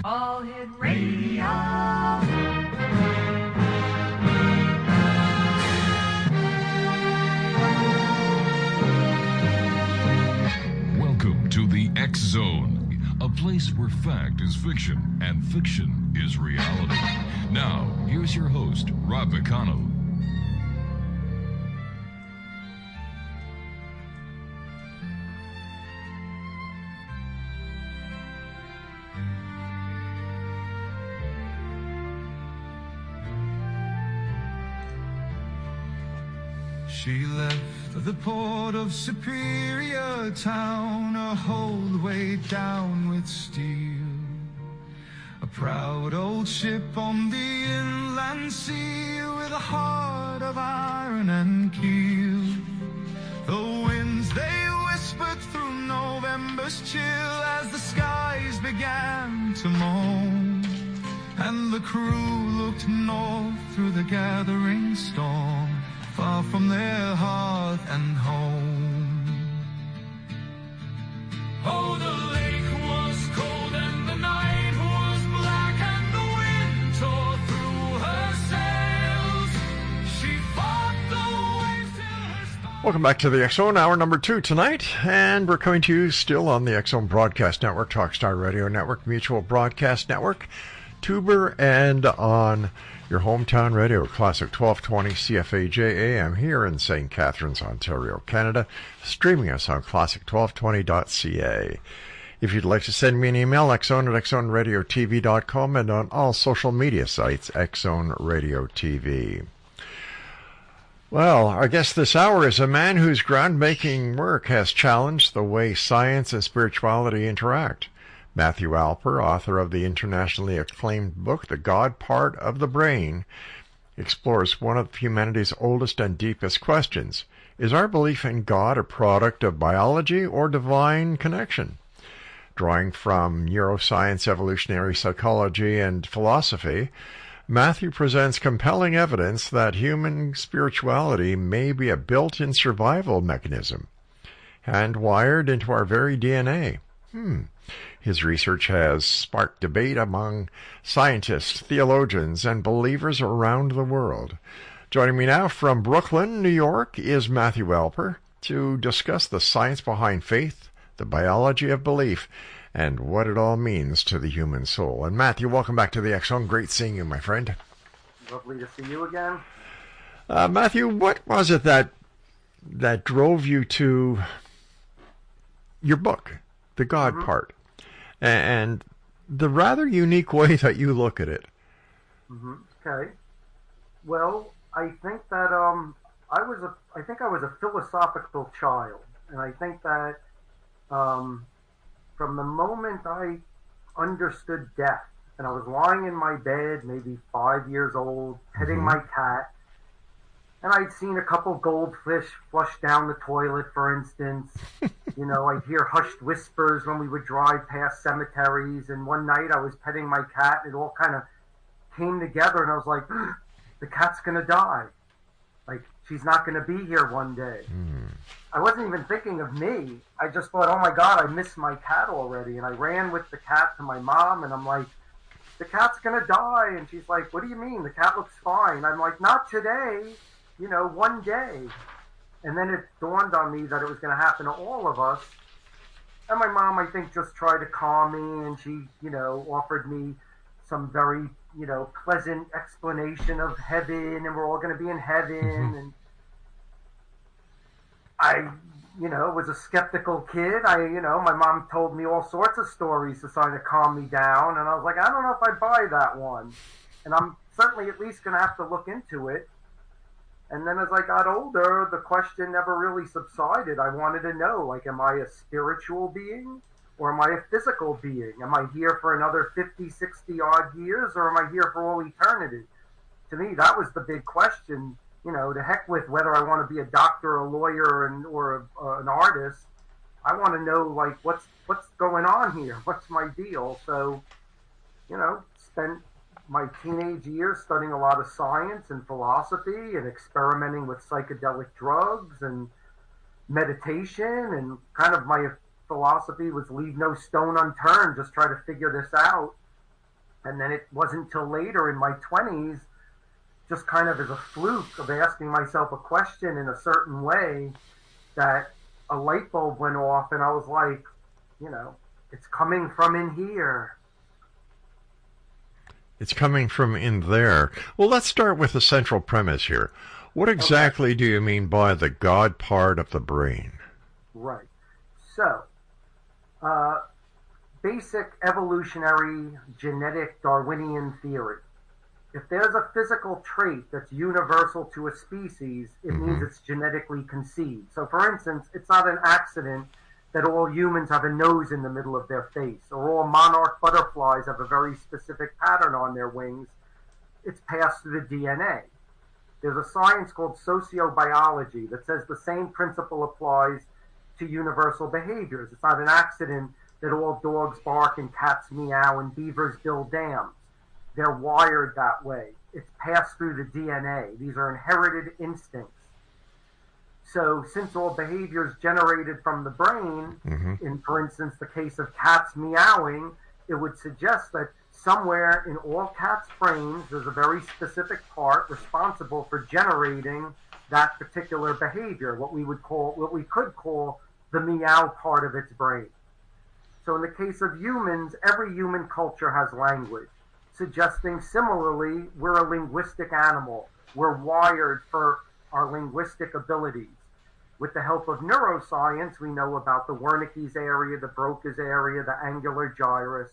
All Hit Radio. Welcome to the X Zone, a place where fact is fiction and fiction is reality. Now, here's your host, Rob McConnell. She left the port of Superior Town, her hold weighed down with steel. A proud old ship on the inland sea, with a heart of iron and keel. The winds, they whispered through November's chill as the skies began to moan, and the crew looked north through the gathering storm, far from their hearth and home. Oh, the lake was cold and the night was black, and the wind tore through her sails. She fought the waves till her stars... Welcome back to the X Zone, hour number 2 tonight, and we're coming to you still on the X Zone Broadcast Network, Talkstar Radio Network, Mutual Broadcast Network, Tuber, and on your hometown radio, Classic 1220 CFAJ AM here in St. Catharines, Ontario, Canada, streaming us on classic1220.ca. If you'd like to send me an email, xzone at xzoneradiotv.com, and on all social media sites, Xzone Radio TV. Well, our guest this hour is a man whose groundbreaking work has challenged the way science and spirituality interact. Matthew Alper, author of the internationally acclaimed book, The God Part of the Brain, explores one of humanity's oldest and deepest questions. Is our belief in God a product of biology or divine connection? Drawing from neuroscience, evolutionary psychology, and philosophy, Matthew presents compelling evidence that human spirituality may be a built-in survival mechanism and wired into our very DNA. His research has sparked debate among scientists, theologians, and believers around the world. Joining me now from Brooklyn, New York, is Matthew Alper to discuss the science behind faith, the biology of belief, and what it all means to the human soul. And Matthew, welcome back to the X Zone. Great seeing you, my friend. Lovely to see you again. Matthew, what was it that drove you to your book, The God Part? And the rather unique way that you look at it. Okay. Well, I think that I was a philosophical child, and I think that from the moment I understood death, and I was lying in my bed, maybe 5 years old, petting my cat, and I'd seen a couple goldfish flush down the toilet, for instance. You know, I'd hear hushed whispers when we would drive past cemeteries. And one night I was petting my cat, and it all kind of came together, and I was like, the cat's going to die. Like, she's not going to be here one day. I wasn't even thinking of me. I just thought, oh my God, I miss my cat already. And I ran with the cat to my mom, and I'm like, the cat's going to die. And she's like, what do you mean? The cat looks fine. I'm like, not today. You know, one day. And then it dawned on me that it was going to happen to all of us. And my mom, I think, just tried to calm me, and she, you know, offered me some very, you know, pleasant explanation of heaven, and we're all going to be in heaven. And I, you know, was a skeptical kid. My mom told me all sorts of stories to try to calm me down. And I was like, I don't know if I buy that one. And I'm certainly at least going to have to look into it. And then as I got older, the question never really subsided. I wanted to know, like, am I a spiritual being or am I a physical being? Am I here for another 50, 60 odd years, or am I here for all eternity? To me, that was the big question. You know, to heck with whether I want to be a doctor, a lawyer, or an artist. I want to know, like, what's going on here? What's my deal? So, you know, spent my teenage years studying a lot of science and philosophy and experimenting with psychedelic drugs and meditation, and kind of my philosophy was leave no stone unturned, just try to figure this out. And then it wasn't until later in my 20s, just kind of as a fluke of asking myself a question in a certain way, that a light bulb went off, and I was like, it's coming from in here. It's coming from in there. Well, let's start with the central premise here. What exactly do you mean by the God part of the brain? Right. So, basic evolutionary genetic Darwinian theory. If there's a physical trait that's universal to a species, it means it's genetically conceived. So, for instance, it's not an accident that all humans have a nose in the middle of their face, or all monarch butterflies have a very specific pattern on their wings. It's passed through the DNA. There's a science called sociobiology that says the same principle applies to universal behaviors. It's not an accident that all dogs bark and cats meow and beavers build dams. They're wired that way. It's passed through the DNA. These are inherited instincts. So since all behavior is generated from the brain, in, for instance, the case of cats meowing, it would suggest that somewhere in all cats' brains, there's a very specific part responsible for generating that particular behavior, what we could call the meow part of its brain. So in the case of humans, every human culture has language, suggesting similarly, we're a linguistic animal. We're wired for our linguistic abilities. With the help of neuroscience, we know about the Wernicke's area, the Broca's area, the angular gyrus,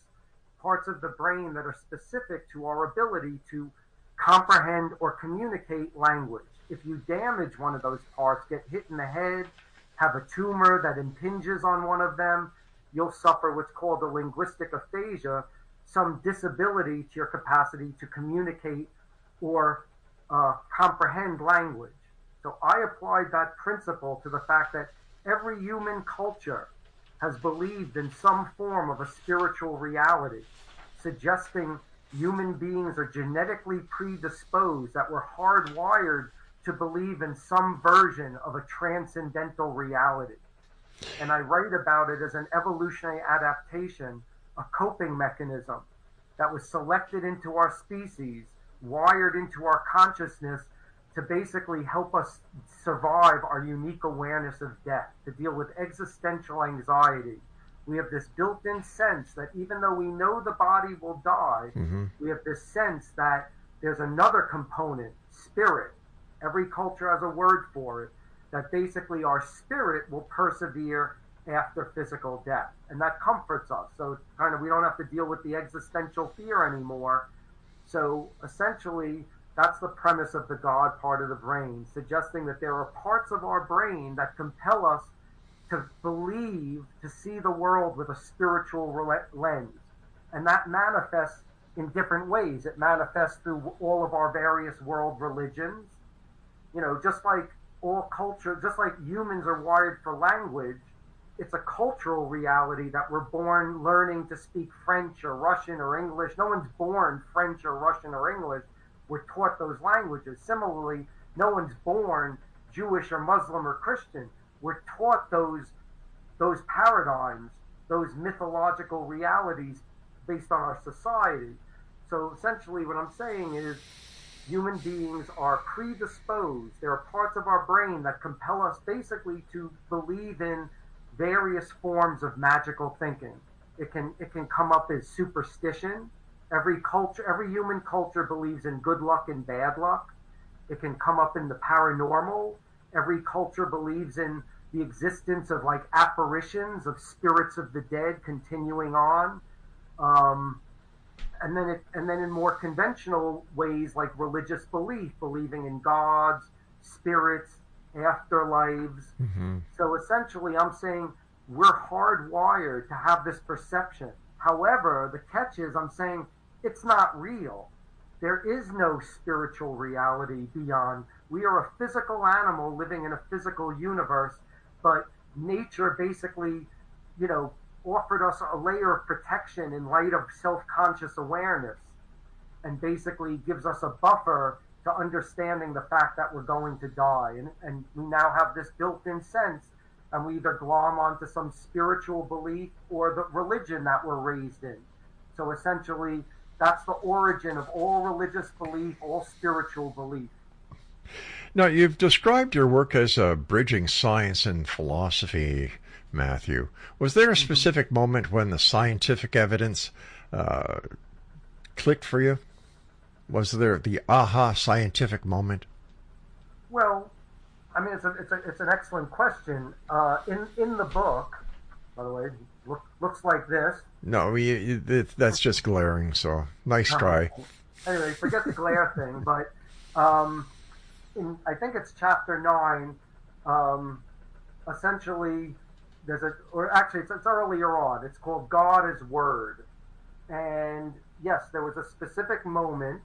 parts of the brain that are specific to our ability to comprehend or communicate language. If you damage one of those parts, get hit in the head, have a tumor that impinges on one of them, you'll suffer what's called a linguistic aphasia, some disability to your capacity to communicate or comprehend language. So I applied that principle to the fact that every human culture has believed in some form of a spiritual reality, suggesting human beings are genetically predisposed, that we're hardwired to believe in some version of a transcendental reality. And I write about it as an evolutionary adaptation, a coping mechanism that was selected into our species, wired into our consciousness to basically help us survive our unique awareness of death, to deal with existential anxiety. We have this built-in sense that even though we know the body will die, we have this sense that there's another component, spirit. Every culture has a word for it, that basically our spirit will persevere after physical death. And that comforts us. So kind of we don't have to deal with the existential fear anymore. So essentially, that's the premise of the God part of the brain, suggesting that there are parts of our brain that compel us to believe, to see the world with a spiritual lens. And that manifests in different ways. It manifests through all of our various world religions. Just like all culture, just like humans are wired for language, it's a cultural reality that we're born learning to speak French or Russian or English. No one's born French or Russian or English. We're taught those languages. Similarly, no one's born Jewish or Muslim or Christian. We're taught those paradigms, those mythological realities based on our society. So essentially what I'm saying is human beings are predisposed. There are parts of our brain that compel us basically to believe in various forms of magical thinking. It can come up as superstition. Every human culture believes in good luck and bad luck. It can come up in the paranormal. Every culture believes in the existence of like apparitions of spirits of the dead continuing on. And then in more conventional ways like religious belief, believing in gods, spirits, afterlives. So essentially I'm saying we're hardwired to have this perception. However, the catch is I'm saying it's not real. There is no spiritual reality beyond. We are a physical animal living in a physical universe, but nature basically, offered us a layer of protection in light of self-conscious awareness, and basically gives us a buffer to understanding the fact that we're going to die. And we now have this built-in sense, and we either glom onto some spiritual belief or the religion that we're raised in. So essentially, that's the origin of all religious belief, all spiritual belief. Now, you've described your work as bridging science and philosophy, Matthew. Was there a specific moment when the scientific evidence clicked for you? Was there the aha scientific moment? Well, I mean, it's an excellent question. In the book, by the way, looks like this. No, that's just glaring. So nice try. Anyway, forget the glare thing. But I think it's chapter 9. Essentially, it's earlier on. It's called God is Word, and yes, there was a specific moment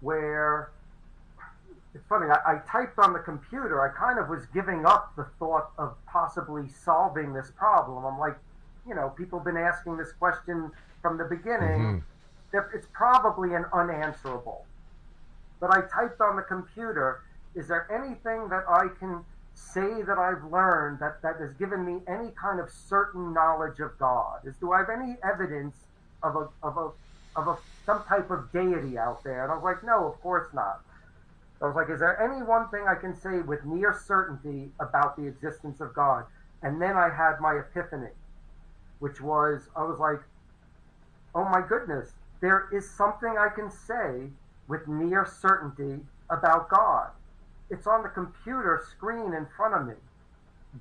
where. It's funny, I typed on the computer. I kind of was giving up the thought of possibly solving this problem. I'm like, people have been asking this question from the beginning. Mm-hmm. It's probably an unanswerable. But I typed on the computer, is there anything that I can say that I've learned that has given me any kind of certain knowledge of God? Do I have any evidence of some type of deity out there? And I was like, no, of course not. I was like, is there any one thing I can say with near certainty about the existence of God? And then I had my epiphany, which was, I was like, oh my goodness, there is something I can say with near certainty about God. It's on the computer screen in front of me.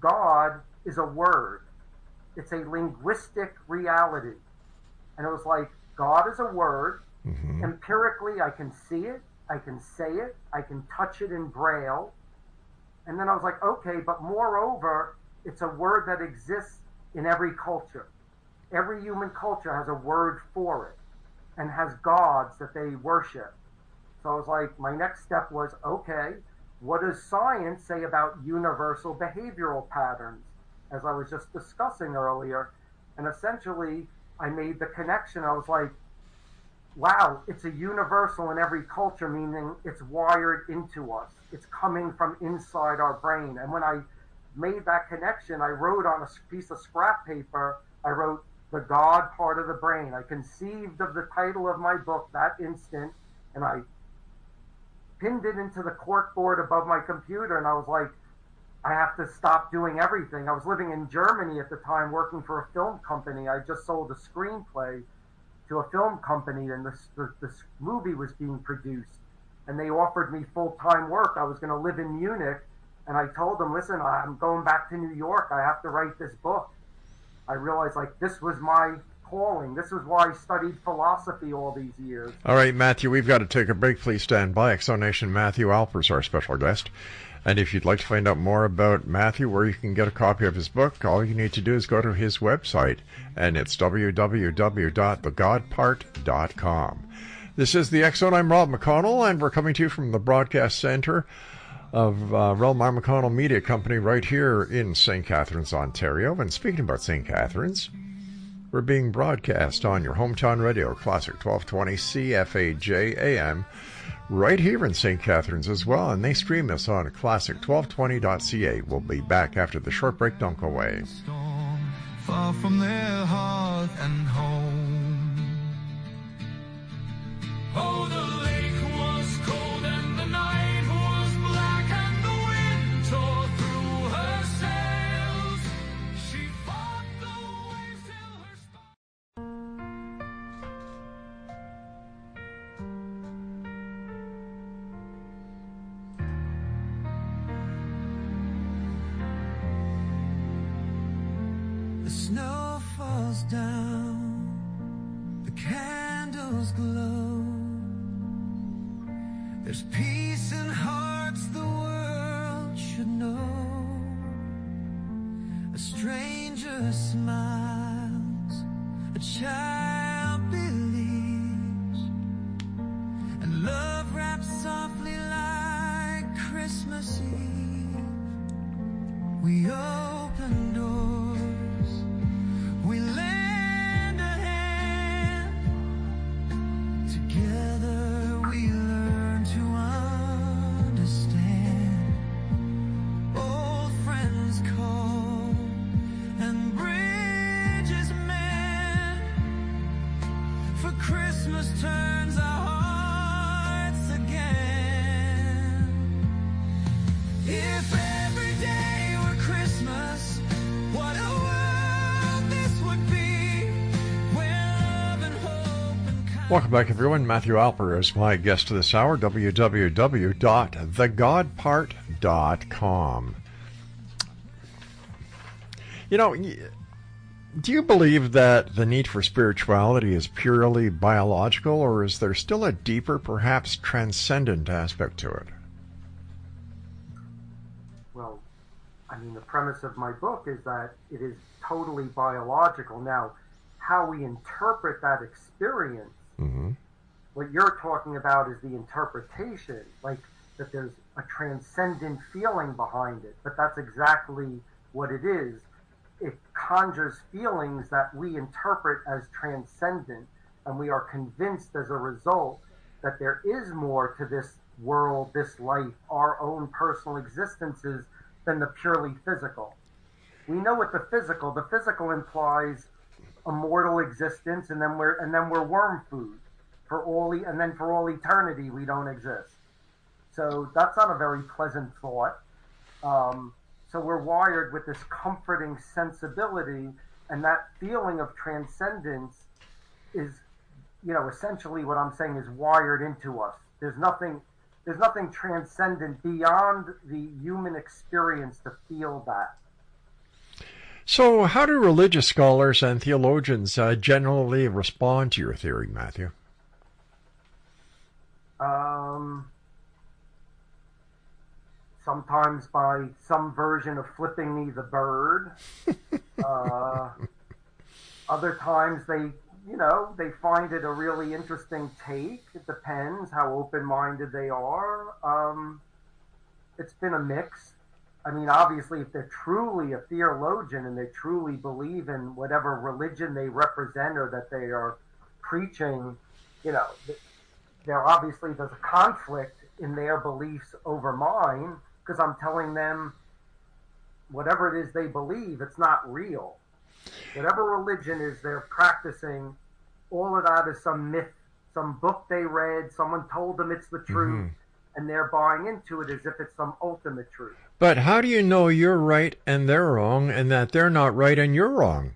God is a word. It's a linguistic reality. And it was like, God is a word. Mm-hmm. Empirically, I can see it. I can say it, I can touch it in Braille. And then I was like, okay, but moreover, it's a word that exists in every culture. Every human culture has a word for it and has gods that they worship. So I was like, my next step was, okay, what does science say about universal behavioral patterns, as I was just discussing earlier? And essentially, I made the connection. I was like, wow, it's a universal in every culture, meaning it's wired into us. It's coming from inside our brain. And when I made that connection, I wrote on a piece of scrap paper, I wrote the God part of the brain. I conceived of the title of my book that instant, and I pinned it into the corkboard above my computer, and I was like, I have to stop doing everything. I was living in Germany at the time, working for a film company. I just sold a screenplay to a film company, and this movie was being produced, and they offered me full-time work. I was going to live in Munich, and I told them, listen, I'm going back to New York. I have to write this book. I realized, like, this was my calling. This is why I studied philosophy all these years. All right, Matthew, we've got to take a break. Please stand by. Exonation Matthew Alper is our special guest. And if you'd like to find out more about Matthew, where you can get a copy of his book, all you need to do is go to his website, and it's www.thegodpart.com. This is the X-Zone. I'm Rob McConnell, and we're coming to you from the broadcast center of Relmar McConnell Media Company right here in St. Catharines, Ontario. And speaking about St. Catharines, we're being broadcast on your hometown radio, Classic 1220 CFAJ AM, right here in St. Catharines as well, and they stream us on classic1220.ca. We'll be back after the short break. Don't go away. Far from their hearth and home. Oh, the lake was cold and the night was black and the wind tore through her sails. She fought the waves till her The snow falls down, the candles glow. There's peace in hearts the world should know. A stranger smiles, a child believes, and love wraps softly like Christmas Eve. We open doors, we lend a hand. Together we learn to understand. Old friends call and bridges mend. Christmas turns our hearts again. If every day were Christmas, what a world this would be, where love and hope and kindness. Welcome back, everyone. Matthew Alper is my guest this hour, www.thegodpart.com. You know, do you believe that the need for spirituality is purely biological, or is there still a deeper, perhaps transcendent aspect to it? Well, I mean, the premise of my book is that it is totally biological. Now, how we interpret that experience, what you're talking about is the interpretation, like that there's a transcendent feeling behind it. But that's exactly what it is. It conjures feelings that we interpret as transcendent, and we are convinced as a result that there is more to this world, this life, our own personal existences than the purely physical. We know what the physical implies a mortal existence, and then we're worm food for all eternity we don't exist. So that's not a very pleasant thought. So we're wired with this comforting sensibility, and that feeling of transcendence is, essentially what I'm saying is wired into us. There's nothing transcendent beyond the human experience to feel that. So how do religious scholars and theologians generally respond to your theory, Matthew? Sometimes by some version of flipping me the bird. Other times they find it a really interesting take. It depends how open-minded they are. It's been a mix. I mean, obviously, if they're truly a theologian and they truly believe in whatever religion they represent or that they are preaching, there's a conflict in their beliefs over mine, because I'm telling them whatever it is they believe, it's not real. Whatever religion is they're practicing, all of that is some myth, some book they read, someone told them it's the truth, and they're buying into it as if it's some ultimate truth. But how do you know you're right and they're wrong, and that they're not right and you're wrong?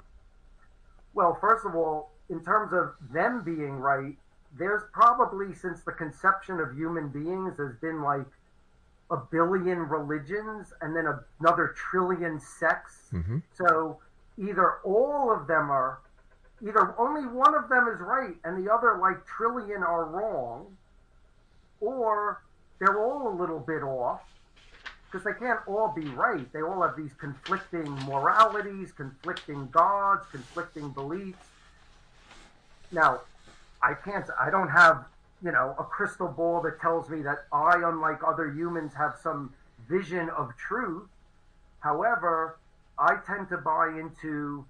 Well, first of all, in terms of them being right, there's probably, since the conception of human beings, there's been like 1 billion religions and then another 1 trillion sects. So either only one of them is right and the other like trillion are wrong, or they're all a little bit off, because they can't all be right. They all have these conflicting moralities, conflicting gods, conflicting beliefs. Now, I don't have a crystal ball that tells me that I, unlike other humans, have some vision of truth. However, I tend to buy into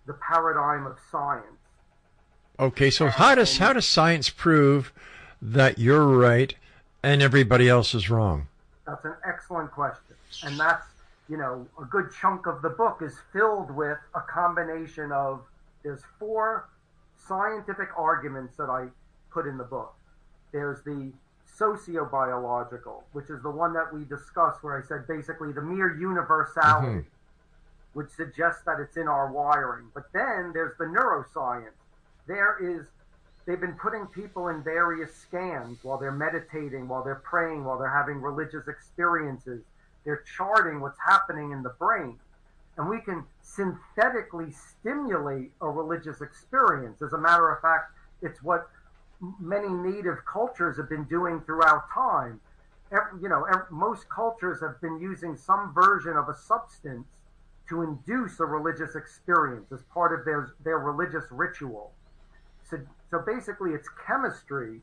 the paradigm of science. Okay, so how does science prove that you're right and everybody else is wrong? That's an excellent question. And that's, a good chunk of the book is filled with a combination of, there's 4 scientific arguments that I put in the book. There's the sociobiological, which is the one that we discussed, where I said basically the mere universality, which suggests that it's in our wiring. But then there's the neuroscience. They've been putting people in various scans while they're meditating, while they're praying, while they're having religious experiences. They're charting what's happening in the brain. And we can synthetically stimulate a religious experience. As a matter of fact, it's what many native cultures have been doing throughout time. Most cultures have been using some version of a substance to induce a religious experience as part of their religious ritual. So basically, it's chemistry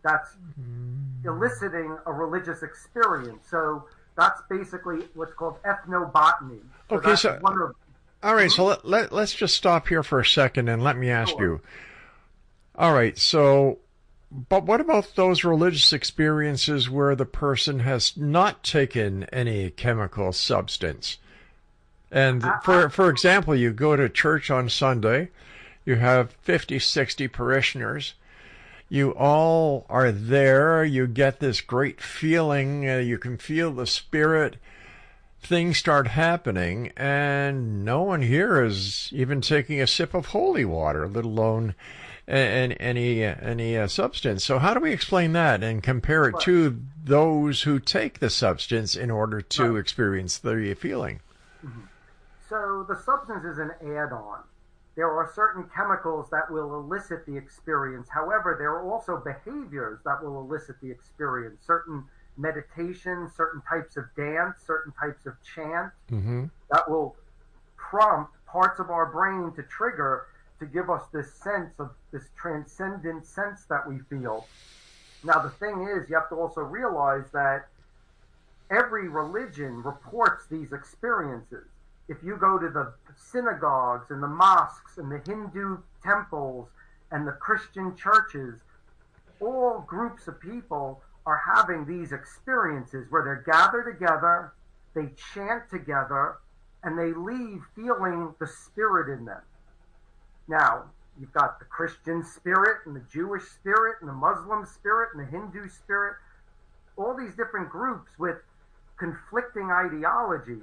that's eliciting a religious experience. So that's basically what's called ethnobotany. All right, so let's just stop here for a second and let me ask you. All right, so, but what about those religious experiences where the person has not taken any chemical substance? And for example, you go to church on Sunday, you have 50, 60 parishioners, you all are there. You get this great feeling. You can feel the spirit. Things start happening, and no one here is even taking a sip of holy water, let alone any substance. So how do we explain that and compare it to those who take the substance in order to experience the feeling? So the substance is an add-on. There are certain chemicals that will elicit the experience. However, there are also behaviors that will elicit the experience. Certain meditation, certain types of dance, certain types of chant that will prompt parts of our brain to trigger to give us this sense of this transcendent sense that we feel. Now, the thing is, you have to also realize that every religion reports these experiences. If you go to the synagogues and the mosques and the Hindu temples and the Christian churches, all groups of people are having these experiences where they're gathered together, they chant together, and they leave feeling the spirit in them. Now, you've got the Christian spirit and the Jewish spirit and the Muslim spirit and the Hindu spirit, all these different groups with conflicting ideologies,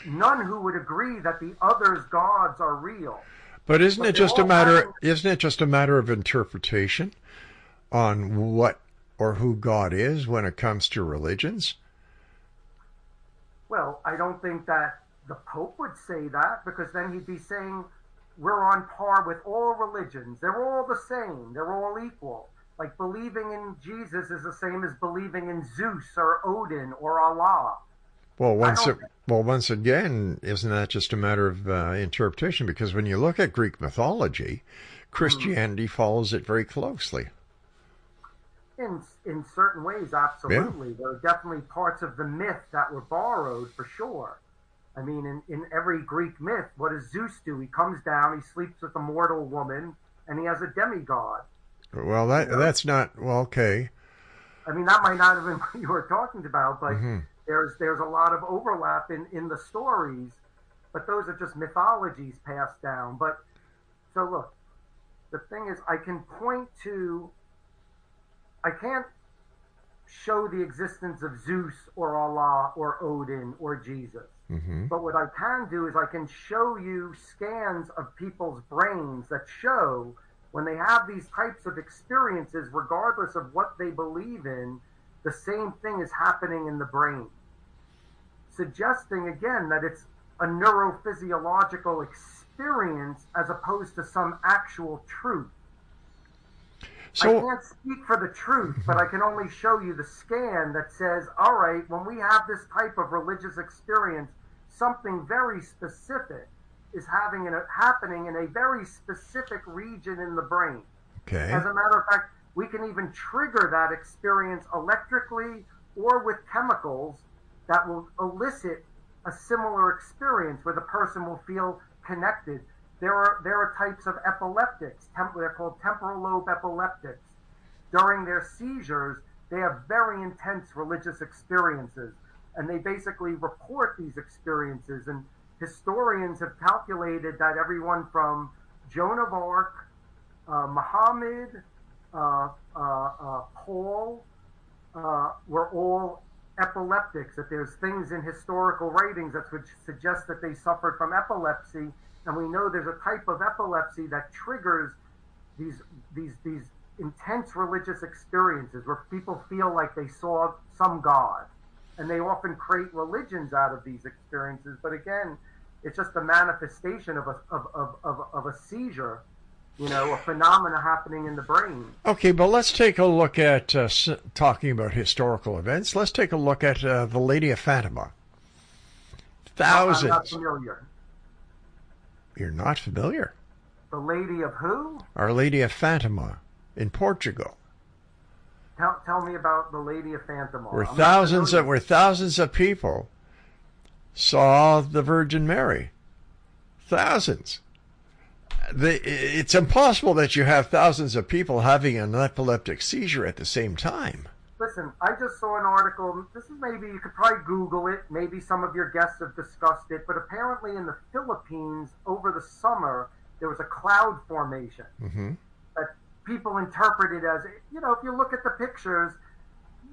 none who would agree that the other's gods are real. But isn't it just a matter of interpretation on what or who God is when it comes to religions? Well, I don't think that the Pope would say that, because then he'd be saying we're on par with all religions. They're all the same. They're all equal. Like believing in Jesus is the same as believing in Zeus or Odin or Allah. Well, once again, isn't that just a matter of interpretation? Because when you look at Greek mythology, Christianity follows it very closely. In certain ways, absolutely. Yeah. There are definitely parts of the myth that were borrowed, for sure. I mean, in every Greek myth, what does Zeus do? He comes down, he sleeps with a mortal woman, and he has a demigod. Well, that's not, well, okay. I mean, that might not have been what you were talking about, but there's a lot of overlap in the stories, but those are just mythologies passed down. But, so look, the thing is, I can't show the existence of Zeus or Allah or Odin or Jesus. But what I can do is I can show you scans of people's brains that show when they have these types of experiences, regardless of what they believe in, the same thing is happening in the brain. Suggesting, again, that it's a neurophysiological experience as opposed to some actual truth. So, I can't speak for the truth, but I can only show you the scan that says, all right, when we have this type of religious experience, something very specific is happening in a very specific region in the brain. Okay. As a matter of fact, we can even trigger that experience electrically or with chemicals that will elicit a similar experience where the person will feel connected. There are types of epileptics. They're called temporal lobe epileptics. During their seizures, they have very intense religious experiences, and they basically report these experiences. And historians have calculated that everyone from Joan of Arc, Muhammad, Paul, were all epileptics. That there's things in historical writings that would suggest that they suffered from epilepsy. And we know there's a type of epilepsy that triggers these intense religious experiences where people feel like they saw some god. And they often create religions out of these experiences. But again, it's just a manifestation of a seizure, a phenomena happening in the brain. Okay, but let's take a look at, talking about historical events, let's take a look at the Lady of Fatima. Thousands. I'm not familiar. You're not familiar? The Lady of who? Our Lady of Fatima in Portugal. Tell me about the Lady of Fatima. Where thousands of people saw the Virgin Mary. Thousands. It's impossible that you have thousands of people having an epileptic seizure at the same time. Listen, I just saw an article. This is maybe, you could probably Google it. Maybe some of your guests have discussed it. But apparently in the Philippines over the summer, there was a cloud formation. That people interpret it as, if you look at the pictures,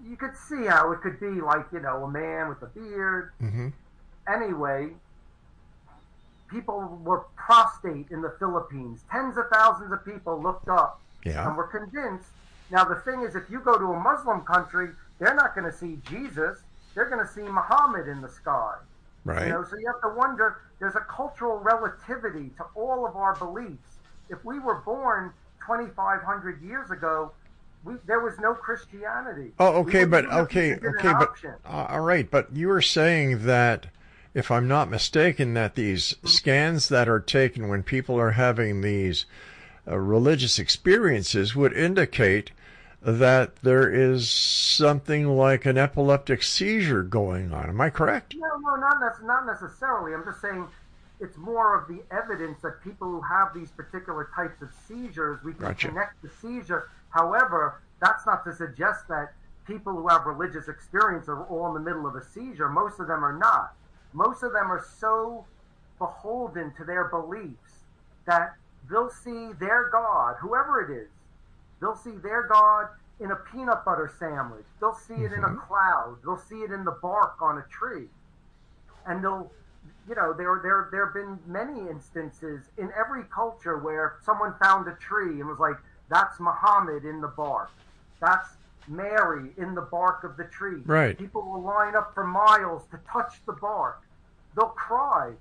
you could see how it could be like, a man with a beard. Mm-hmm. Anyway, people were prostate in the Philippines. Tens of thousands of people looked up and were convinced. Now, the thing is, if you go to a Muslim country, they're not going to see Jesus. They're going to see Muhammad in the sky. Right. So you have to wonder, there's a cultural relativity to all of our beliefs. If we were born 2,500 years ago, there was no Christianity. Oh, okay, but all right, but you were saying that, if I'm not mistaken, that these scans that are taken when people are having these religious experiences would indicate that there is something like an epileptic seizure going on. Am I correct? No, not necessarily. I'm just saying it's more of the evidence that people who have these particular types of seizures, we can connect the seizure. However, that's not to suggest that people who have religious experience are all in the middle of a seizure. Most of them are not. Most of them are so beholden to their beliefs that they'll see their God, whoever it is, they'll see their God in a peanut butter sandwich. They'll see it in a cloud. They'll see it in the bark on a tree. And there have been many instances in every culture where someone found a tree and was like, that's Muhammad in the bark. That's Mary in the bark of the tree. Right. People will line up for miles to touch the bark. They'll cry.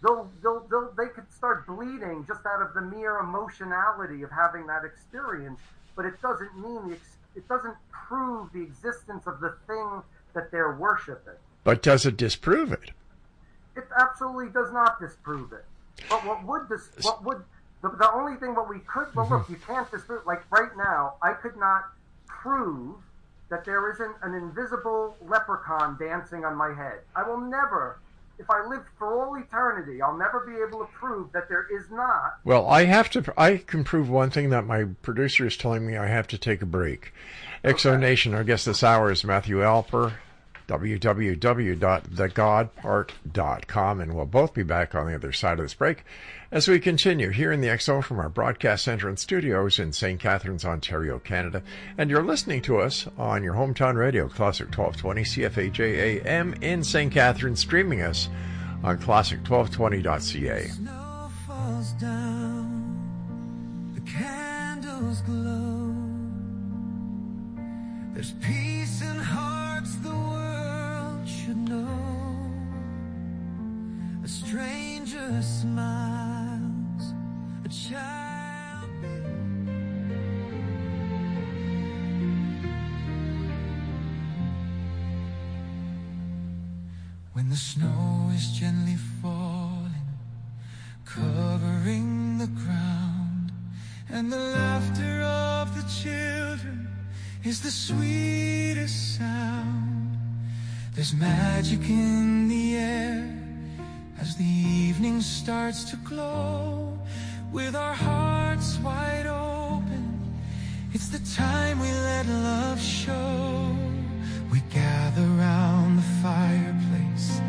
They could start bleeding just out of the mere emotionality of having that experience. But it doesn't it doesn't prove the existence of the thing that they're worshiping. But does it disprove it? It absolutely does not disprove it. But the only thing what we could, look, you can't disprove, like right now, I could not prove that there isn't an invisible leprechaun dancing on my head. I will never, if I lived for all eternity, I'll never be able to prove that there is not. Well, I can prove one thing, that my producer is telling me I have to take a break. Exonation, our guest this hour is Matthew Alper, www.thegodpart.com, and we'll both be back on the other side of this break as we continue here in the X Zone from our broadcast center and studios in St. Catharines, Ontario, Canada. And you're listening to us on your hometown radio, Classic 1220 CFAJ AM in St. Catharines, streaming us on classic1220.ca. Snow falls down, the candles glow. There's peace in hearts the world should know. A stranger smiles, a child. When the snow is gently falling, covering the ground, and the laughter of the children is the sweetest sound. There's magic in the air as the evening starts to glow. With our hearts wide open, it's the time we let love show. We gather round the fireplace,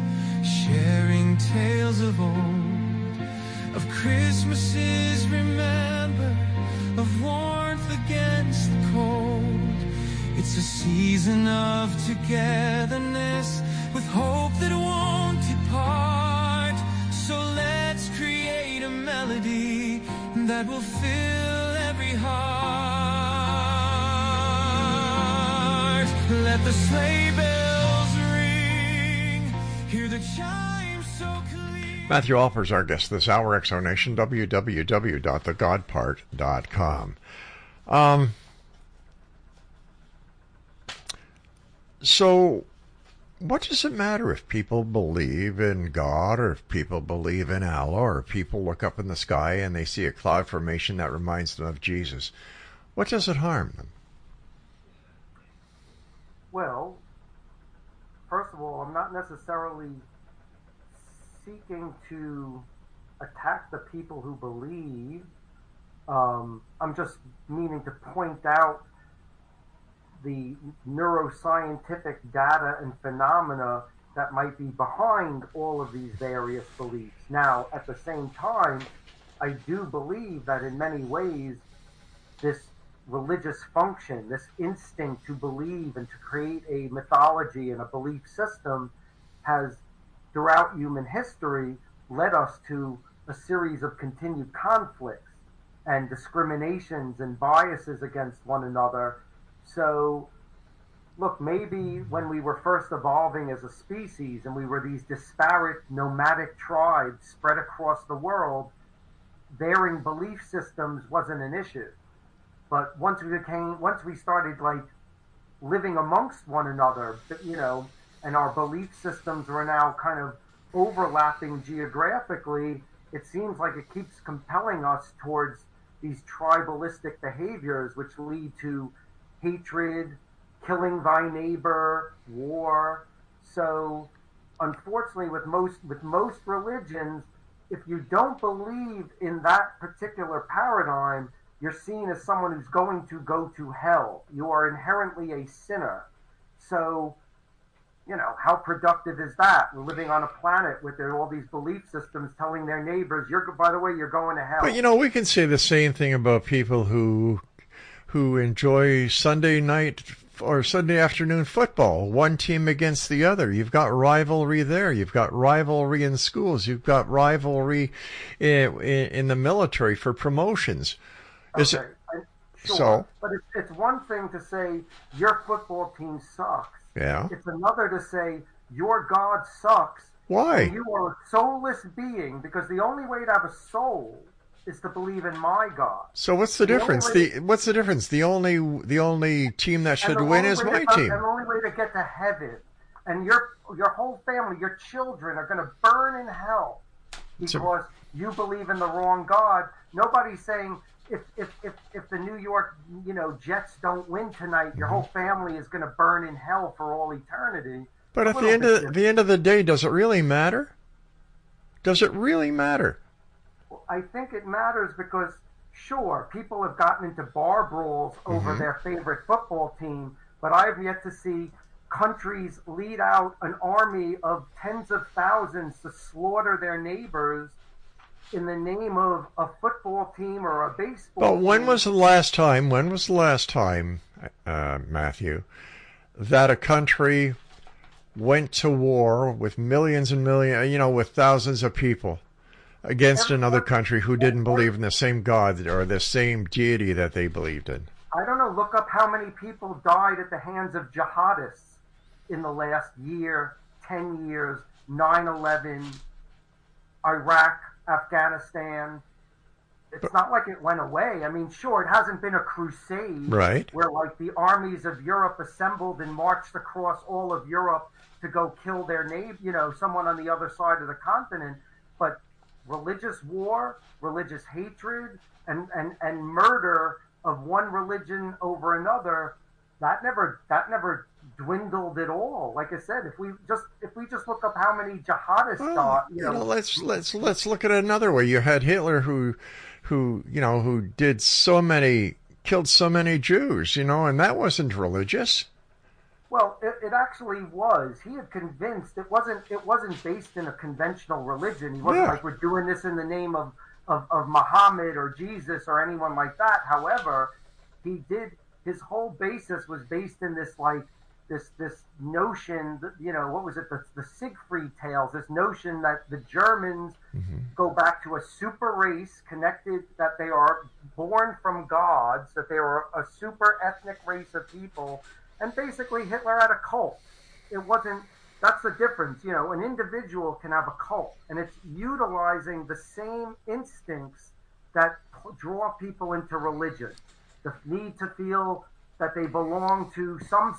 sharing tales of old, of Christmases remembered, of warmth against the cold. It's a season of togetherness with hope that won't depart. So let's create a melody that will fill every heart. Let the sleigh bells ring, hear the chimes so clear. Matthew Alper is our guest this hour, Exonation, www.thegodpart.com. So, what does it matter if people believe in God, or if people believe in Allah, or if people look up in the sky and they see a cloud formation that reminds them of Jesus? What does it harm them? Well, first of all, I'm not necessarily seeking to attack the people who believe. I'm just meaning to point out the neuroscientific data and phenomena that might be behind all of these various beliefs. Now, at the same time, I do believe that in many ways, this religious function, this instinct to believe and to create a mythology and a belief system, has throughout human history led us to a series of continued conflicts and discriminations and biases against one another. So, look, maybe when we were first evolving as a species and we were these disparate nomadic tribes spread across the world, varying belief systems wasn't an issue. But once we started like living amongst one another, and our belief systems were now kind of overlapping geographically, it seems like it keeps compelling us towards these tribalistic behaviors, which lead to hatred, killing thy neighbor, war. So, unfortunately, with most religions, if you don't believe in that particular paradigm, you're seen as someone who's going to go to hell. You are inherently a sinner. So, how productive is that? We're living on a planet with all these belief systems telling their neighbors, by the way, you're going to hell. But, we can say the same thing about people who enjoy Sunday night or Sunday afternoon football, one team against the other. You've got rivalry there. You've got rivalry in schools. You've got rivalry in the military for promotions. Okay. Sure. But it's one thing to say your football team sucks. Yeah. It's another to say your God sucks. Why? And you are a soulless being, because the only way to have a soul is to believe in my God. So what's the difference? What's the difference? The only team that should win is my team. And the only way to get to heaven, and your whole family, your children, are going to burn in hell because you believe in the wrong God. Nobody's saying if the New York Jets don't win tonight, your whole family is going to burn in hell for all eternity. But at the end of the day, does it really matter? Does it really matter? I think it matters because, sure, people have gotten into bar brawls over their favorite football team, but I've yet to see countries lead out an army of tens of thousands to slaughter their neighbors in the name of a football team or a baseball team. But when was the last time, Matthew, that a country went to war with millions and millions, with thousands of people against another country who didn't believe in the same God or the same deity that they believed in? I don't know. Look up how many people died at the hands of jihadists in the last year, 10 years, 9/11, Iraq, Afghanistan. It's not like it went away. I mean, sure, it hasn't been a crusade, right, where like the armies of Europe assembled and marched across all of Europe to go kill their neighbor, someone on the other side of the continent. But religious war, religious hatred, and murder of one religion over another, that never dwindled at all. Like I said, if we just look up how many jihadists died, let's look at it another way. You had Hitler who killed so many Jews, and that wasn't religious. Well, it actually was. He had convinced it wasn't based in a conventional religion. He wasn't like, we're doing this in the name of Muhammad or Jesus or anyone like that. However, his whole basis was based in this notion that, what was it, the Siegfried tales, this notion that the Germans go back to a super race connected, that they are born from gods, that they are a super ethnic race of people. And basically, Hitler had a cult. That's the difference. An individual can have a cult, and it's utilizing the same instincts that draw people into religion. The need to feel that they belong to some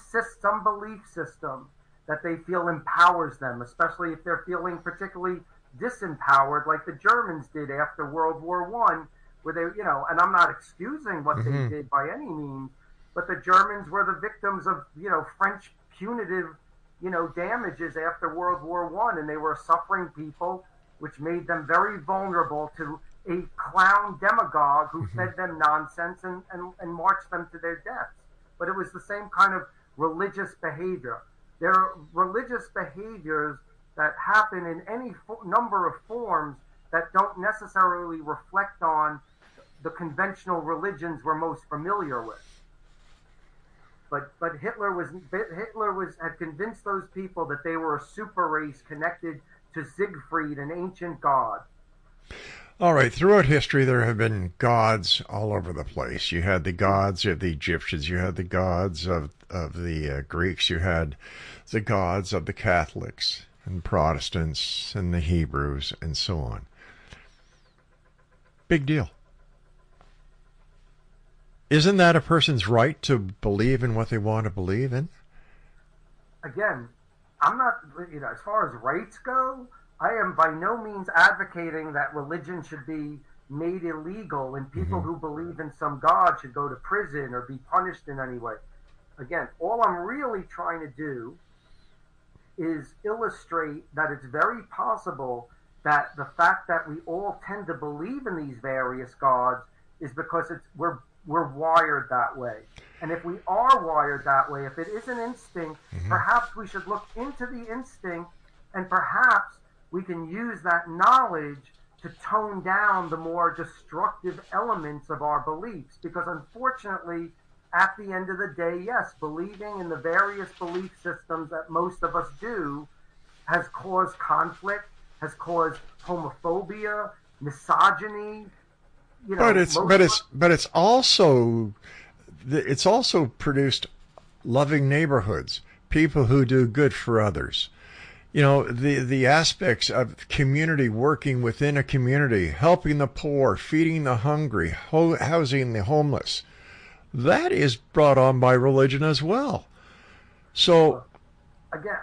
belief system that they feel empowers them, especially if they're feeling particularly disempowered, like the Germans did after World War I, where they, and I'm not excusing what they did by any means, but the Germans were the victims of, French punitive, damages after World War I, and they were a suffering people, which made them very vulnerable to a clown demagogue who fed them nonsense and marched them to their deaths. But it was the same kind of religious behavior. There are religious behaviors that happen in any number of forms that don't necessarily reflect on the conventional religions we're most familiar with. But Hitler had convinced those people that they were a super race connected to Siegfried, an ancient god. All right, throughout history, there have been gods all over the place. You had the gods of the Egyptians, you had the gods of the Greeks, you had the gods of the Catholics and Protestants and the Hebrews and so on. Big deal. Isn't that a person's right to believe in what they want to believe in? Again, I'm not, as far as rights go, I am by no means advocating that religion should be made illegal and people who believe in some god should go to prison or be punished in any way. Again, all I'm really trying to do is illustrate that it's very possible that the fact that we all tend to believe in these various gods is because we're wired that way. And if we are wired that way, if it is an instinct, perhaps we should look into the instinct, and perhaps we can use that knowledge to tone down the more destructive elements of our beliefs. Because unfortunately, at the end of the day, yes, believing in the various belief systems that most of us do has caused conflict, has caused homophobia, misogyny. But it's also produced loving neighborhoods, people who do good for others. The aspects of community, working within a community, helping the poor, feeding the hungry, housing the homeless. That is brought on by religion as well. So, again,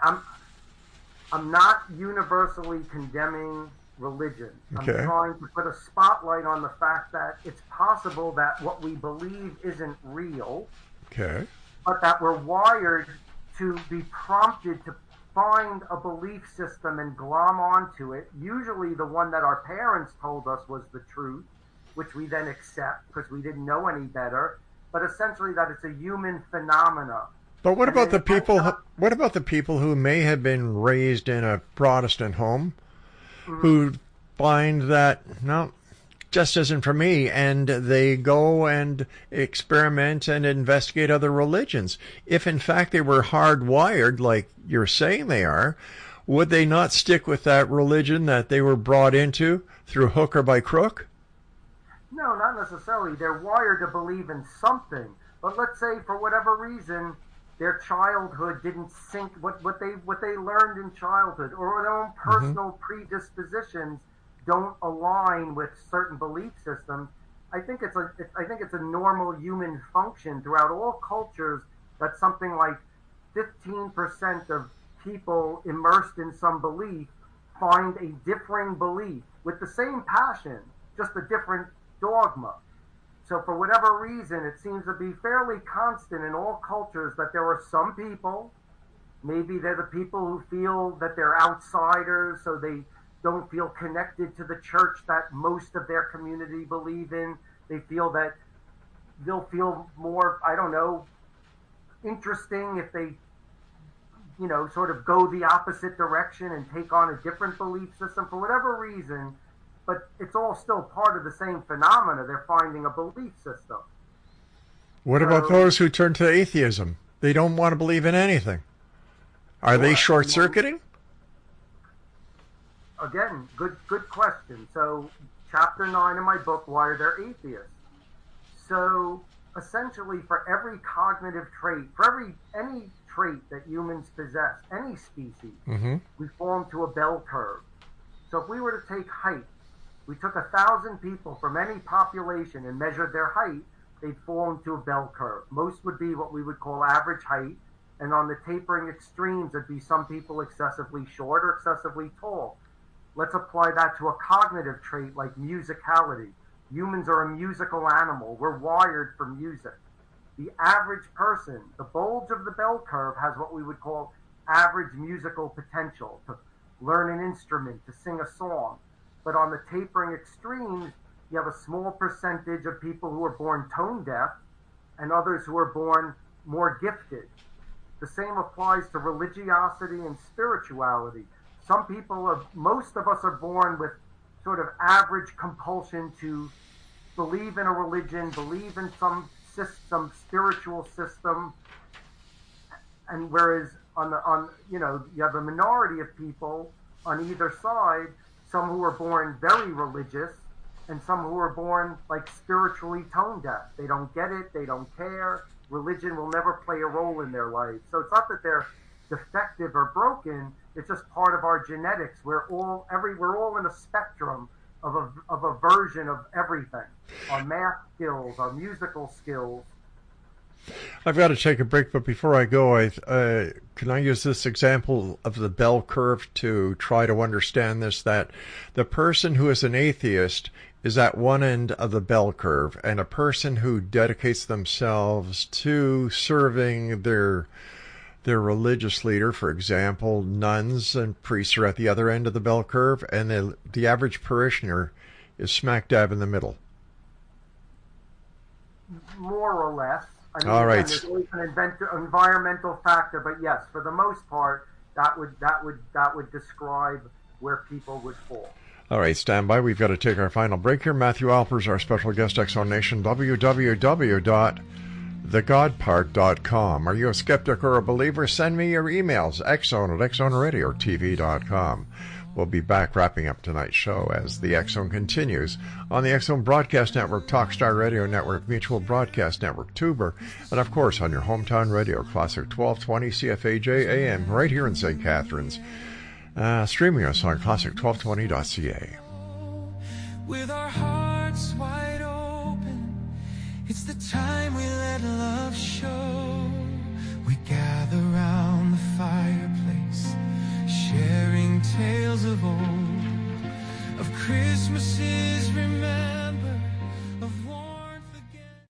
I'm not universally condemning religion. Okay. I'm trying to put a spotlight on the fact that it's possible that what we believe isn't real, okay, but that we're wired to be prompted to find a belief system and glom onto it, usually the one that our parents told us was the truth, which we then accept because we didn't know any better, but essentially that it's a human phenomena. But what about the people? What about the people who may have been raised in a Protestant home, who find that no, just isn't for me, and they go and experiment and investigate other religions? If in fact they were hardwired, like you're saying they are, would they not stick with that religion that they were brought into through hook or by crook? No, not necessarily. They're wired to believe in something, but let's say for whatever reason their childhood didn't sync what they learned in childhood, or their own personal predispositions don't align with certain belief systems. I think it's a normal human function throughout all cultures that something like 15% of people immersed in some belief find a differing belief with the same passion, just a different dogma. So for whatever reason, it seems to be fairly constant in all cultures that there are some people, maybe they're the people who feel that they're outsiders, so they don't feel connected to the church that most of their community believe in. They feel that they'll feel more, I don't know, interesting if they, sort of go the opposite direction and take on a different belief system for whatever reason. But it's all still part of the same phenomena. They're finding a belief system. What about those who turn to atheism? They don't want to believe in anything. Are they short-circuiting? Again, good question. So, chapter 9 of my book, Why Are There Atheists? So, essentially, for every cognitive trait, for any trait that humans possess, any species, we fall into a bell curve. So, if we were to take height, we took 1,000 people from any population and measured their height, they'd fall into a bell curve. Most would be what we would call average height, and on the tapering extremes, it'd be some people excessively short or excessively tall. Let's apply that to a cognitive trait like musicality. Humans are a musical animal. We're wired for music. The average person, the bulge of the bell curve, has what we would call average musical potential, to learn an instrument, to sing a song. But on the tapering extremes, you have a small percentage of people who are born tone deaf and others who are born more gifted. The same applies to religiosity and spirituality. Most of us are born with sort of average compulsion to believe in a religion, believe in some system, spiritual system, and whereas you have a minority of people on either side, some who are born very religious and some who are born like spiritually tone deaf. They don't get it, they don't care. Religion will never play a role in their life. So it's not that they're defective or broken, it's just part of our genetics. We're all in a spectrum of a version of everything. Our math skills, our musical skills. I've got to take a break, but before I go, can I use this example of the bell curve to try to understand this, that the person who is an atheist is at one end of the bell curve, and a person who dedicates themselves to serving their religious leader, for example, nuns and priests, are at the other end of the bell curve, and the average parishioner is smack dab in the middle. More or less. I mean, all right. Again, there's always an environmental factor, but yes, for the most part, that would describe where people would fall. All right, stand by. We've got to take our final break here. Matthew Alper is our special guest, X Zone Nation. www.thegodpart.com. Are you a skeptic or a believer? Send me your emails, xzone@xzoneradiotv.com. We'll be back wrapping up tonight's show as the X Zone continues on the X Zone Broadcast Network, Talkstar Radio Network, Mutual Broadcast Network, Tuber, and of course on your hometown radio, Classic 1220 CFAJ AM, right here in St. Catharines. Streaming us on classic1220.ca. With our hearts wide open, it's the time we let love show. We gather round the fireplace, sharing tales of old, of Christmases remembered, of warmth again.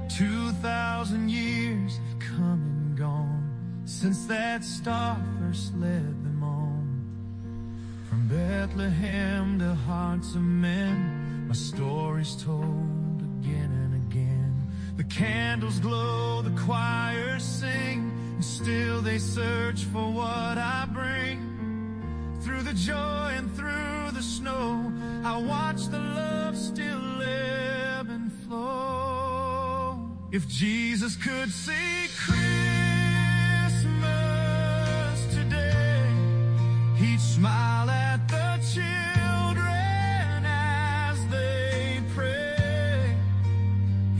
2,000 years have come and gone since that star first led them on. From Bethlehem to hearts of men, my story's told again and again. The candles glow, the choirs sing, and still they search for what I bring. Through the joy and through the snow, I watch the love still ebb and flow. If Jesus could see Christmas today, he'd smile at the children as they pray.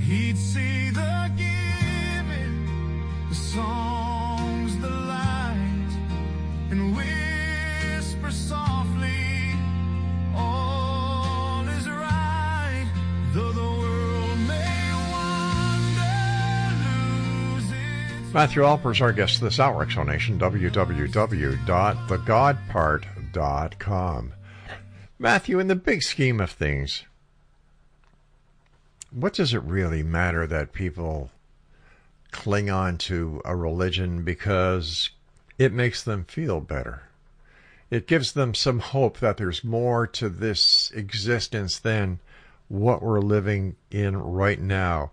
He'd see the giving, the songs, the light, and whisper softly, all is right, though the world may wander, lose its... Matthew Alper is our guest this hour, X Zone Nation, www.thegodpart.com. Matthew, in the big scheme of things, what does it really matter that people cling on to a religion because it makes them feel better? It gives them some hope that there's more to this existence than what we're living in right now.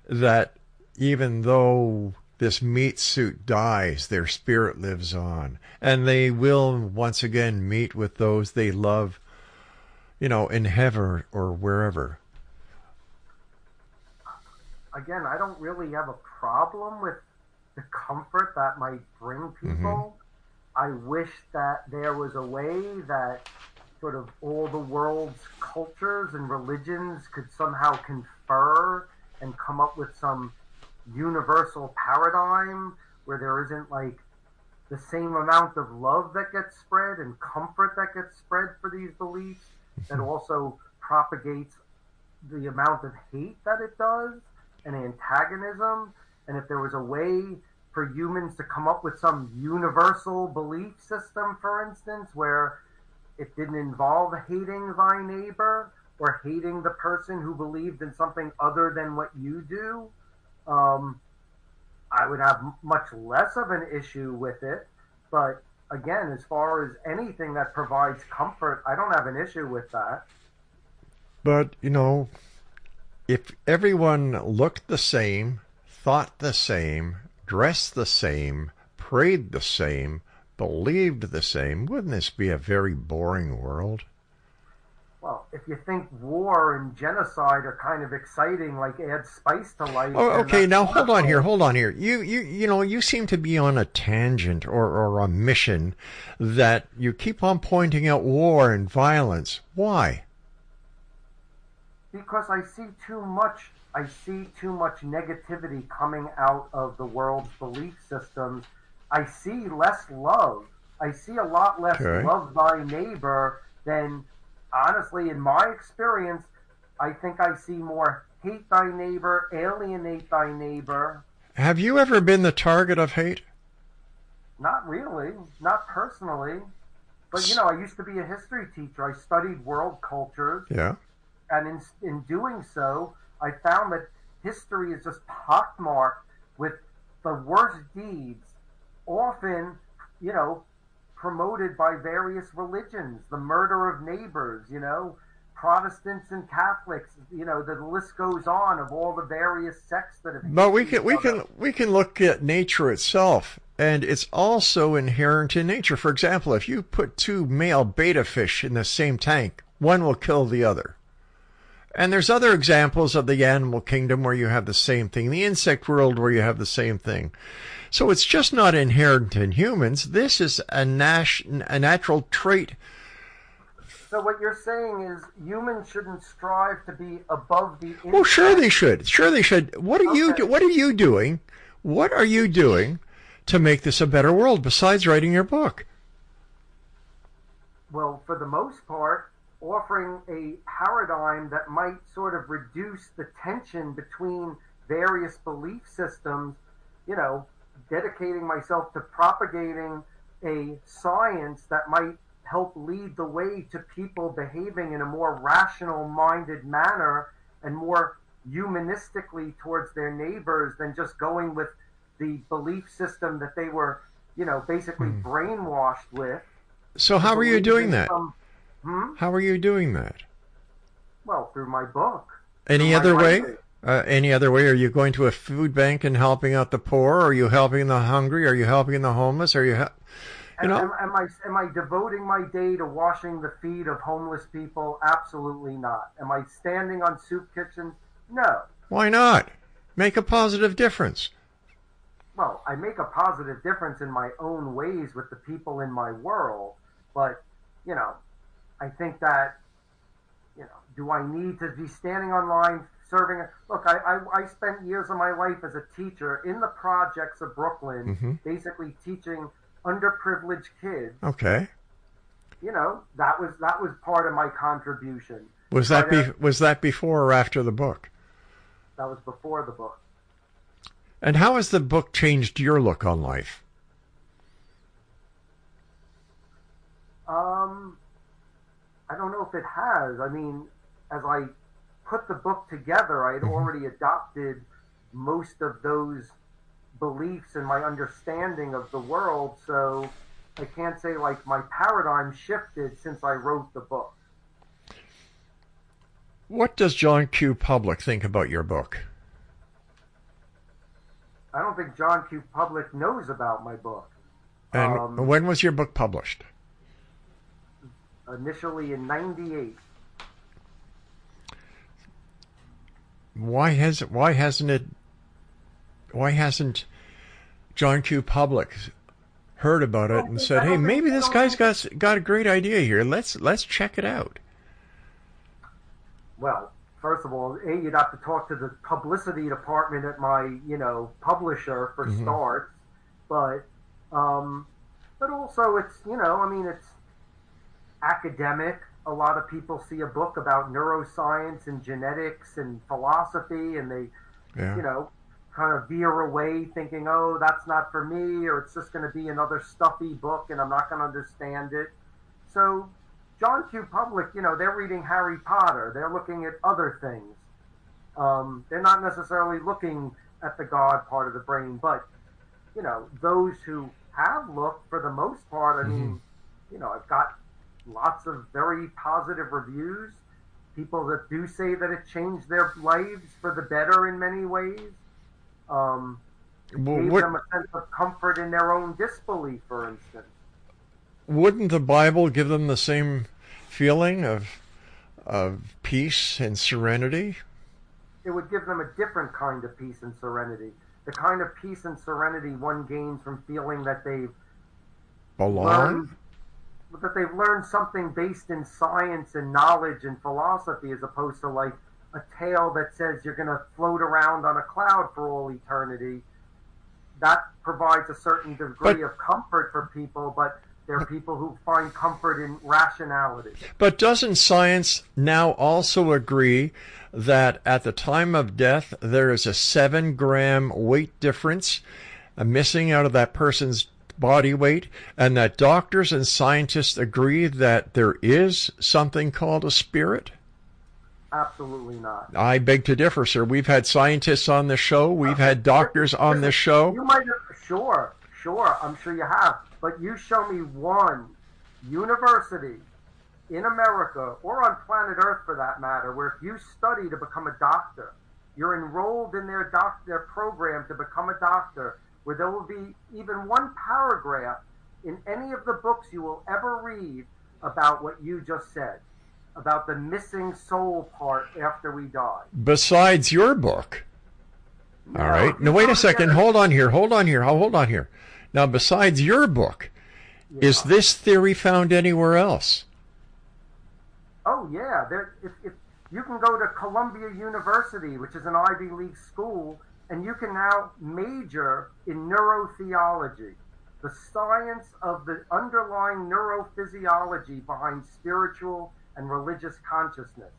That even though this meat suit dies, their spirit lives on. And they will once again meet with those they love, in heaven or wherever. Again, I don't really have a problem with the comfort that might bring people. I wish that there was a way that sort of all the world's cultures and religions could somehow confer and come up with some universal paradigm where there isn't like the same amount of love that gets spread and comfort that gets spread for these beliefs that also propagates the amount of hate that it does and antagonism. And if there was a way for humans to come up with some universal belief system, for instance, where it didn't involve hating thy neighbor or hating the person who believed in something other than what you do, I would have much less of an issue with it. But again, as far as anything that provides comfort, I don't have an issue with that. But, if everyone looked the same, thought the same, dressed the same, prayed the same, believed the same, wouldn't this be a very boring world? Well, if you think war and genocide are kind of exciting, like add spice to life. Oh, okay. Now hold on here. You seem to be on a tangent or a mission that you keep on pointing out war and violence. Why? Because I see too much negativity coming out of the world's belief systems. I see less love. I see a lot less love thy neighbor than, honestly, in my experience, I think I see more hate thy neighbor, alienate thy neighbor. Have you ever been the target of hate? Not really, not personally. But, I used to be a history teacher. I studied world cultures. Yeah. And in doing so, I found that history is just pockmarked with the worst deeds, often, promoted by various religions, the murder of neighbors, Protestants and Catholics, the list goes on of all the various sects that have. But we can look at nature itself, and it's also inherent in nature. For example, if you put two male betta fish in the same tank, one will kill the other. And there's other examples of the animal kingdom where you have the same thing, the insect world where you have the same thing. So it's just not inherent in humans. This is a natural trait. So what you're saying is humans shouldn't strive to be above the insect? Oh, sure they should. Sure they should. What are you doing? What are you doing to make this a better world besides writing your book? Well, for the most part, offering a paradigm that might sort of reduce the tension between various belief systems, dedicating myself to propagating a science that might help lead the way to people behaving in a more rational-minded manner and more humanistically towards their neighbors than just going with the belief system that they were, basically brainwashed with. So how are you doing that? How are you doing that? Well, through my book. Any other way? Any other way? Are you going to a food bank and helping out the poor? Are you helping the hungry? Are you helping the homeless? Are you, Am I devoting my day to washing the feet of homeless people? Absolutely not. Am I standing on soup kitchens? No. Why not? Make a positive difference. Well, I make a positive difference in my own ways with the people in my world, but, I think that, do I need to be standing online serving? Look, I spent years of my life as a teacher in the projects of Brooklyn, basically teaching underprivileged kids. Okay. That was part of my contribution. Was that before or after the book? That was before the book. And how has the book changed your look on life? I don't know if it has. I mean, as I put the book together, I had already adopted most of those beliefs and my understanding of the world, so I can't say like my paradigm shifted since I wrote the book. What does John Q. Public think about your book? I don't think John Q. Public knows about my book. And when was your book published? Initially in '98. Why hasn't John Q. Public heard about it and said, "Hey, maybe this guy's got a great idea here. Let's check it out"? Well, first of all, you'd have to talk to the publicity department at my, publisher for starts, but also it's, it's academic. A lot of people see a book about neuroscience and genetics and philosophy, and they, kind of veer away thinking, oh, that's not for me, or it's just going to be another stuffy book and I'm not going to understand it. So John Q. Public, they're reading Harry Potter. They're looking at other things. They're not necessarily looking at the God part of the brain, but, those who have looked for the most part. I mean, you know, I've got lots of very positive reviews. People that do say that it changed their lives for the better in many ways. Gave them a sense of comfort in their own disbelief, for instance. Wouldn't the Bible give them the same feeling of peace and serenity? It would give them a different kind of peace and serenity. The kind of peace and serenity one gains from feeling that they've learned something based in science and knowledge and philosophy, as opposed to like a tale that says you're going to float around on a cloud for all eternity. That provides a certain degree of comfort for people, but there are people who find comfort in rationality. But doesn't science now also agree that at the time of death there is a 7-gram weight difference missing out of that person's body weight, and that doctors and scientists agree that there is something called a spirit? Absolutely not. I beg to differ, sir. We've had scientists on the show. We've had doctors on this show. You might have, sure. I'm sure you have. But you show me one university in America, or on planet Earth for that matter, where if you study to become a doctor, you're enrolled in their program to become a doctor, where there will be even one paragraph in any of the books you will ever read about what you just said, about the missing soul part after we die. Besides your book. All right. Now, wait a second. Hold on here. Now, besides your book, is this theory found anywhere else? Oh, yeah. If you can go to Columbia University, which is an Ivy League school, and you can now major in neurotheology, the science of the underlying neurophysiology behind spiritual and religious consciousness.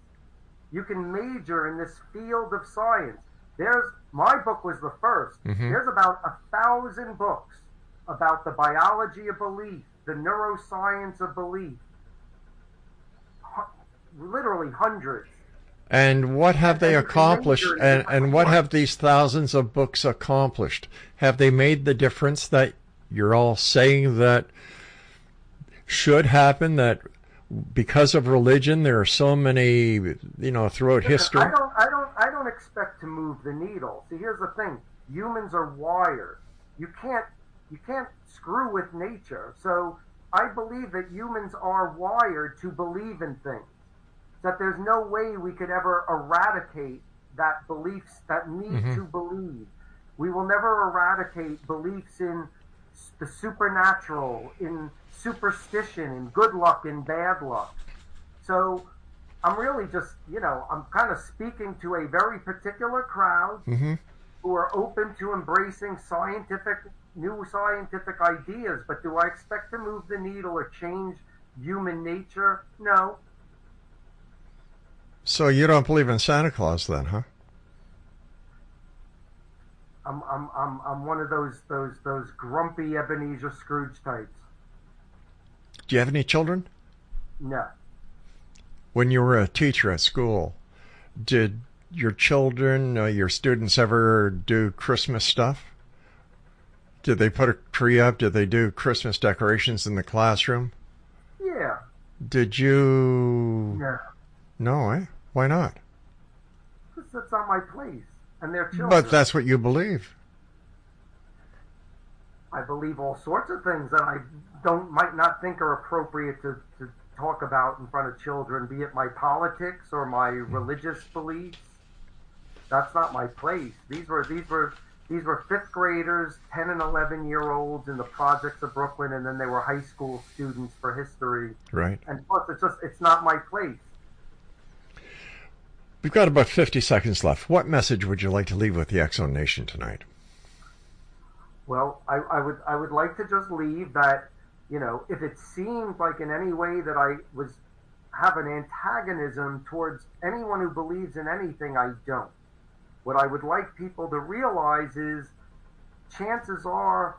You can major in this field of science. My book was the first. There's about 1,000 books about the biology of belief, the neuroscience of belief. Literally hundreds. And what have they accomplished? And what have these thousands of books accomplished? Have they made the difference that you're all saying that should happen, that because of religion there are so many, throughout history? I don't expect to move the needle. See, here's the thing. Humans are wired. You can't screw with nature. So I believe that humans are wired to believe in things. That there's no way we could ever eradicate that beliefs, that need to believe. We will never eradicate beliefs in the supernatural, in superstition, in good luck, in bad luck. So I'm really just, I'm kind of speaking to a very particular crowd who are open to embracing new scientific ideas. But do I expect to move the needle or change human nature? No. So you don't believe in Santa Claus then, huh? I'm one of those grumpy Ebenezer Scrooge types. Do you have any children? No. When you were a teacher at school, did your children, your students ever do Christmas stuff? Did they put a tree up? Did they do Christmas decorations in the classroom? Yeah. Did you? No. No, eh? Why not? Because that's not my place. And they're children. But that's what you believe. I believe all sorts of things that I might not think are appropriate to talk about in front of children, be it my politics or my religious beliefs. That's not my place. These were fifth graders, 10 and 11-year-olds in the projects of Brooklyn, and then they were high school students for history. Right. And plus, it's not my place. We've got about 50 seconds left. What message would you like to leave with the X Zone Nation tonight? Well, I would like to just leave that, if it seemed like in any way that I have an antagonism towards anyone who believes in anything, I don't. What I would like people to realize is chances are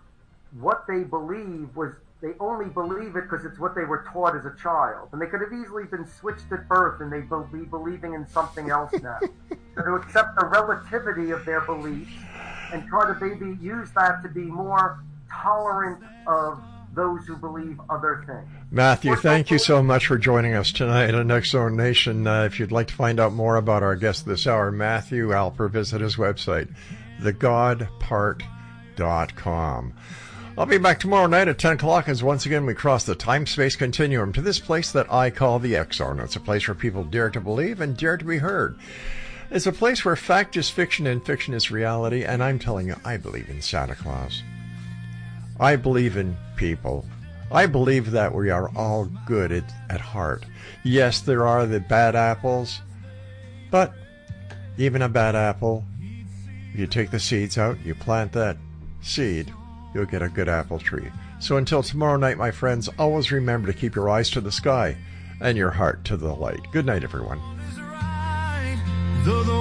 what they believe was they only believe it because it's what they were taught as a child. And they could have easily been switched at birth and they'd be believing in something else now. So to accept the relativity of their beliefs and try to maybe use that to be more tolerant of those who believe other things. Matthew, thank you so much for joining us tonight on X Zone Nation. If you'd like to find out more about our guest this hour, Matthew Alper, visit his website, thegodpart.com. I'll be back tomorrow night at 10 o'clock as once again we cross the time-space continuum to this place that I call the X Zone. It's a place where people dare to believe and dare to be heard. It's a place where fact is fiction and fiction is reality, and I'm telling you, I believe in Santa Claus. I believe in people. I believe that we are all good at heart. Yes, there are the bad apples, but even a bad apple, you take the seeds out, you plant that seed, you'll get a good apple tree. So until tomorrow night, my friends, always remember to keep your eyes to the sky and your heart to the light. Good night, everyone. Though the